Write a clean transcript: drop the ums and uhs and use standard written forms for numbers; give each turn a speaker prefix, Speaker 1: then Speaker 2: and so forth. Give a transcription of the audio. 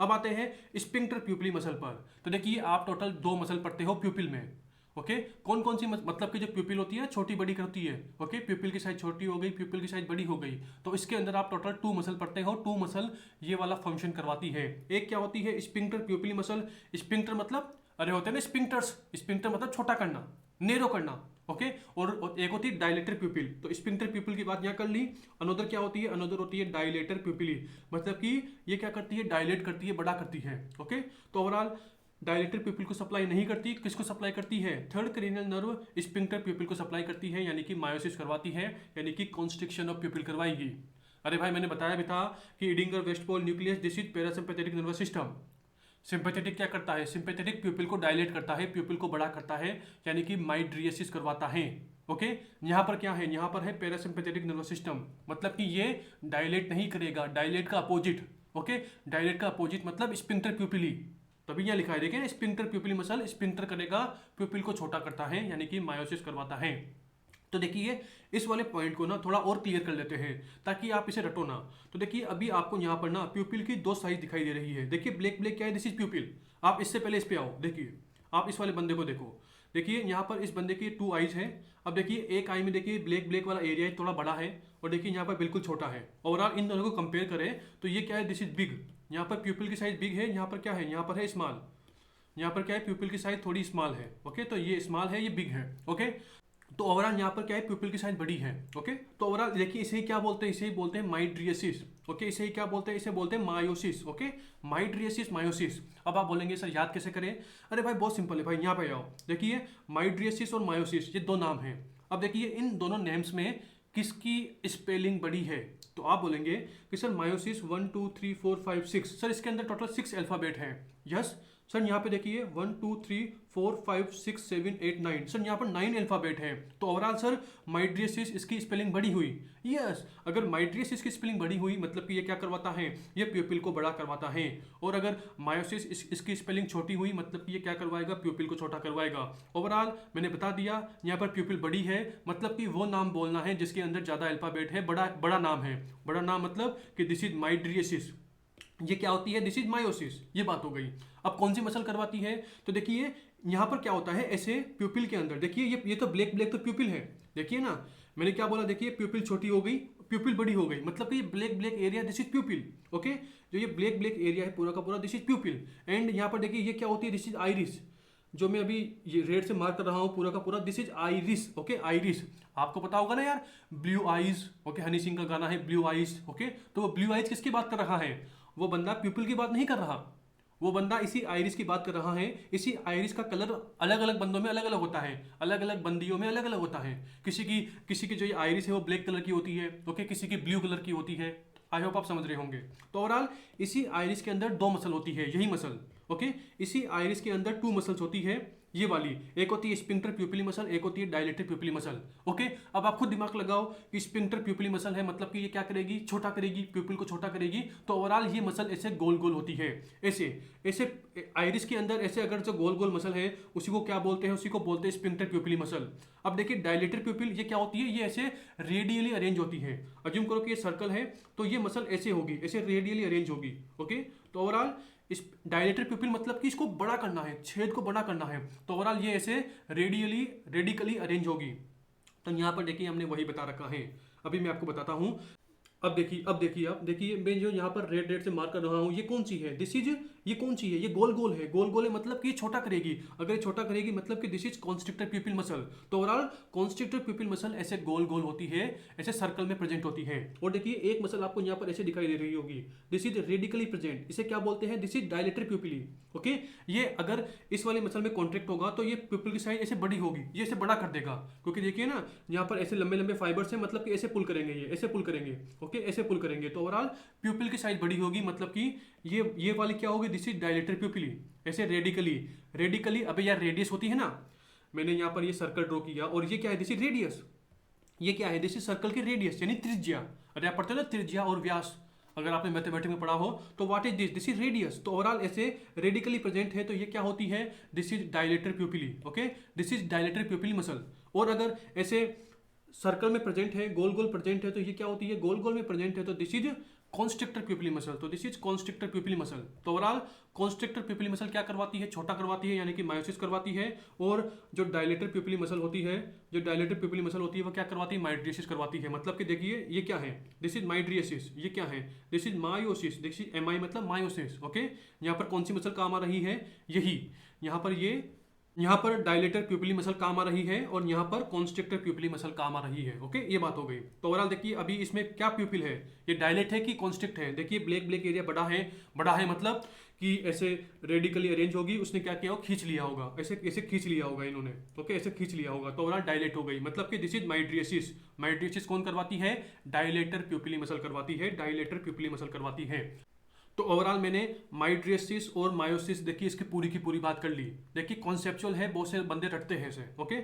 Speaker 1: अब आते हैं स्पिंक्टर प्यूपिली मसल पर। तो देखिए आप टोटल 2 मसल पढ़ते हो प्यूपिल में। ओके, कौन कौन सी मतलब कि जो प्यूपिल होती है छोटी बड़ी होती है। ओके, प्यूपिल की साइज छोटी हो गई, प्यूपिल की साइज बड़ी हो गई, तो इसके अंदर आप टोटल 2 मसल पढ़ते हो। 2 मसल ये वाला फंक्शन करवाती है। एक क्या होती है, स्पिंक्टर प्यूपिली मसल। स्पिंक्टर मतलब अरे होते हैं ना स्पिंक्टर्स, स्पिंक्टर मतलब छोटा करना, नेरो करना। ओके, और एक होती है डायलेटर प्यूपिल। तो स्पिंक्टर प्यूपिल की बात यहाँ कर ली। अनोदर क्या होती है, अनोदर होती है डायलेटर प्यूपिली, मतलब कि ये क्या करती है, डायलेट करती है, बड़ा करती है। ओके, तो ओवरऑल डायलेटर प्यूपिल को सप्लाई नहीं करती, किसको सप्लाई करती है, थर्ड क्रेनियल नर्व स्पिंक्टर प्यूपिल को सप्लाई करती है, यानी कि मायोसिस करवाती है, यानी कि कॉन्स्ट्रिक्शन ऑफ प्यूपिल करवाएगी। अरे भाई मैंने बताया भी था कि Edinger Westphal nucleus, this is parasympathetic nervous system. Sympathetic क्या करता है, सिंपैथेटिक प्यूपिल को डायलेट करता है, प्यूपिल को बड़ा करता है, यानी कि माइड्रियसिस करवाता है। ओके, यहाँ पर क्या है, यहाँ पर है पैरासिम्पैथेटिक नर्वस सिस्टम, मतलब कि ये डायलेट नहीं करेगा, डायलेट का अपोजिट। ओके, डायलेट का अपोजिट मतलब स्पिंक्टर प्यूपिली। तभी यहाँ लिखा है देखें, स्पिंक्टर प्यूपिली मसल स्पिंक्टर करेगा, प्यूपिल को छोटा करता है, यानी कि मायोसिस करवाता है। तो देखिए इस वाले पॉइंट को ना थोड़ा और क्लियर कर लेते हैं ताकि आप इसे रटो ना। तो देखिए अभी आपको यहाँ पर ना प्यूपिल की 2 साइज दिखाई दे रही है। देखिए ब्लैक ब्लैक क्या है, दिस इज प्यूपिल। आप इससे पहले इस पे आओ, देखिए आप इस वाले बंदे को देखो। देखिए यहाँ पर इस बंदे की 2 आईज है। अब देखिए एक आई में देखिए ब्लैक ब्लैक वाला एरिया थोड़ा बड़ा है, और देखिए यहाँ पर बिल्कुल छोटा है। ओवरऑल इन दोनों को कंपेयर करें तो ये क्या है, दिस इज बिग। यहाँ पर प्यूपिल की साइज बिग है, यहाँ पर क्या है, यहाँ पर है स्मॉल। यहाँ पर क्या है, प्यूपिल की साइज थोड़ी स्मॉल है। ओके, तो ये स्मॉल है, ये बिग है। ओके, तो ओवरऑल यहाँ पर क्या है, प्यूपिल की साइज बड़ी है। ओके, तो ओवरऑल देखिए इसे ही क्या बोलते हैं, इसे ही बोलते हैं माइड्रियसिस। ओके, इसे ही क्या बोलते हैं, इसे बोलते हैं मायोसिस। Okay, माइड्रियसिस, meiosis. अब आप बोलेंगे सर याद कैसे करें, अरे भाई बहुत सिंपल है भाई, यहाँ पे आओ। देखिए माइड्रियसिस और मायोसिस ये 2 नाम हैं। अब देखिए इन दोनों नेम्स में किसकी स्पेलिंग बड़ी है, तो आप बोलेंगे कि सर मायोसिस 1 2 3 4 5 6, सर इसके अंदर टोटल 6 अल्फाबेट हैं। यस सर, यहाँ पे देखिए 1 2 3 4 5 6 7 8 9, सर यहाँ पर 9 अल्फाबेट हैं। तो ओवरऑल सर माइड्रियसिस इसकी स्पेलिंग बड़ी हुई। यस, अगर माइड्रियसिस की स्पेलिंग बड़ी हुई मतलब कि ये क्या करवाता है, ये प्यूपिल को बड़ा करवाता है। और अगर मायोसिस इसकी स्पेलिंग छोटी हुई मतलब कि ये क्या करवाएगा, प्यूपिल को छोटा करवाएगा। ओवरऑल मैंने बता दिया, यहाँ पर प्यूपिल बड़ी है मतलब कि वो नाम बोलना है जिसके अंदर ज़्यादा अल्फाबेट है, बड़ा बड़ा नाम है। बड़ा नाम मतलब कि दिस इज माइड्रियसिस, ये क्या होती है, दिस इज मायोसिस। ये बात हो गई। अब कौन सी मसल करवाती है, तो देखिए यहाँ पर क्या होता है, ऐसे प्यूपिल के अंदर देखिए ये तो ब्लैक ब्लैक तो प्यूपिल है। देखिए ना मैंने क्या बोला, देखिए प्यूपिल छोटी हो गई, प्यूपिल बड़ी हो गई, मतलब कि ये black black area this is प्यूपिल। Okay, जो ये ब्लैक ब्लैक एरिया है पूरा का पूरा दिस इज प्यूपिल। एंड यहाँ पर देखिए ये क्या होती है, दिस इज आइरिस। जो मैं अभी ये रेड से मार्क कर रहा हूँ पूरा का पूरा, this is iris. Okay, iris आपको पता होगा ना यार, blue eyes. Okay, Honey Singh का गाना है ब्लू आइज। ओके, तो वो ब्लू आइज किसकी बात कर रहा है, वो बंदा प्यूपिल की बात नहीं कर रहा, वो बंदा इसी आइरिस की बात कर रहा है। इसी आइरिस का कलर अलग अलग बंदों में अलग अलग होता है, अलग अलग बंदियों में अलग अलग होता है। किसी की जो ये आइरिस है वो ब्लैक कलर की होती है। ओके, किसी की ब्लू कलर की होती है। आई होप आप समझ रहे होंगे। तो ओवरऑल इसी आइरिस के अंदर 2 मसल होती है, यही मसल। ओके, इसी आइरिस के अंदर 2 मसल्स होती है, ये वाली। एक होती है स्पिंक्टर प्यूपिली मसल, एक होती है डायलेटेड प्यूपिली मसल। ओके, अब आप खुद दिमाग लगाओ कि स्पिंक्टर प्यूपिली मसल है मतलब कि ये क्या करेगी, छोटा करेगी, प्यूपिल को छोटा करेगी। तो ओवरऑल ये मसल ऐसे गोल गोल होती है, ऐसे ऐसे आइरिस के अंदर ऐसे अगर जो गोल गोल मसल है उसी को क्या बोलते हैं, उसी को बोलते हैं स्पिंक्टर प्यूपिली मसल। अब देखिए डायलेटेड प्यूपिल ये क्या होती है, ये ऐसे रेडियली अरेंज होती है। अज्यूम करो कि ये सर्कल है तो ये मसल ऐसे होगी, ऐसे रेडियली अरेंज होगी। ओके, तो ओवरऑल इस डायलेटेड प्यूपिल मतलब कि इसको बड़ा करना है, छेद को बड़ा करना है। तो ओवरऑल ये ऐसे रेडिकली अरेंज होगी। तो यहाँ पर देखिए हमने वही बता रखा है, अभी मैं आपको बताता हूँ। अब देखिए मैं जो यहाँ पर रेड रेड से मार्क कर रहा हूँ ये कौन सी है, दिस इज, ये कौन सी है, ये गोल गोल है। गोल गोल है मतलब कि ये छोटा करेगी, अगर ये छोटा करेगी मतलब कि दिस इज कॉन्स्ट्रिक्टर प्यूपिल मसल। तो ओवरऑल कॉन्स्ट्रिक्टर प्यूपिल मसल ऐसे गोल गोल होती है, ऐसे सर्कल में प्रेजेंट होती है। और देखिए एक मसल आपको यहाँ पर ऐसे दिखाई दे रही होगी, दिस इज रेडिकली प्रेजेंट, इसे क्या बोलते हैं, this is dilated pupillae. Okay, ये अगर इस वाले मसल में कॉन्ट्रैक्ट होगा तो ये प्यूपिल की साइज ऐसे बड़ी होगी, ये ऐसे बड़ा कर देगा। क्योंकि देखिए ना यहाँ पर ऐसे लंबे लंबे फाइबर्स हैं, मतलब कि ऐसे पुल करेंगे, ये ऐसे पुल करेंगे। ओके, ऐसे पुल करेंगे तो ओवरऑल प्यूपिल की साइज बड़ी होगी, मतलब कि ये वाली क्या होगी, दिस इज डायलेटेड प्यूपिली। ऐसे रेडिकली अबे यार रेडियस होती है ना, मैंने यहाँ पर ये सर्कल ड्रॉ किया और ये क्या है, दिस इज रेडियस। ये क्या है, दिस इज सर्कल की रेडियस यानी त्रिज्या। अरे आप पढ़ते हो ना त्रिज्या और व्यास, अगर आपने मैथमेटिक्स में पढ़ा हो तो what is this is radius. तो ओवरऑल ऐसे रेडिकली प्रेजेंट है तो ये क्या होती है, this is dilated pupillae. Okay, this is dilated pupillae muscle. और अगर ऐसे सर्कल में प्रेजेंट है, गोल गोल प्रेजेंट है तो ये क्या होती है, गोल गोल में प्रेजेंट है तो दिस इज कॉन्स्ट्रिक्टर प्यूपिली मसल, तो दिस इज कॉन्स्ट्रिक्टर प्यूपिली मसल। तो ओवरऑल कॉन्स्ट्रिक्टर प्यूपिली मसल क्या करवाती है, छोटा करवाती है यानी कि मायोसिस करवाती है। और जो डायलेटर प्यूपिली मसल होती है, जो डायलेटर प्यूपिली मसल होती है वो क्या करवाती है, माइड्रियसिस करवाती है। मतलब कि देखिए ये क्या है, दिस इज माइड्रियसिस, ये क्या है, this is miosis, this is M I मतलब मायोसिस। ओके, यहाँ पर कौन सी मसल काम आ रही है, यही यहाँ पर यहाँ पर डायलेटर प्यूपिली मसल काम आ रही है और यहाँ पर कॉन्स्ट्रिक्टर प्यूपिली मसल काम आ रही है। ओके, ये बात हो गई। तो ओवरऑल देखिए अभी इसमें क्या प्यूपिल है, ये डायलेट है कि कॉन्स्ट्रिक्ट है। देखिए ब्लैक ब्लैक एरिया बड़ा है मतलब कि ऐसे रेडिकली अरेंज होगी, उसने क्या किया होगा, खींच लिया होगा, ऐसे ऐसे खींच लिया होगा इन्होंने। ओके, ऐसे खींच लिया होगा तो ओवरऑल डायलेट हो गई। मतलब कि दिस इज माइड्रियसिस। माइड्रियसिस कौन करवाती है, डायलेटर प्यूपिली मसल करवाती है, डायलेटर प्यूपिली मसल करवाती है। तो ओवरऑल मैंने माइड्रियसिस और मायोसिस देखिए इसकी पूरी की पूरी बात कर ली। देखिए कॉन्सेप्चुअल है, बहुत से बंदे रटते हैं इसे। ओके,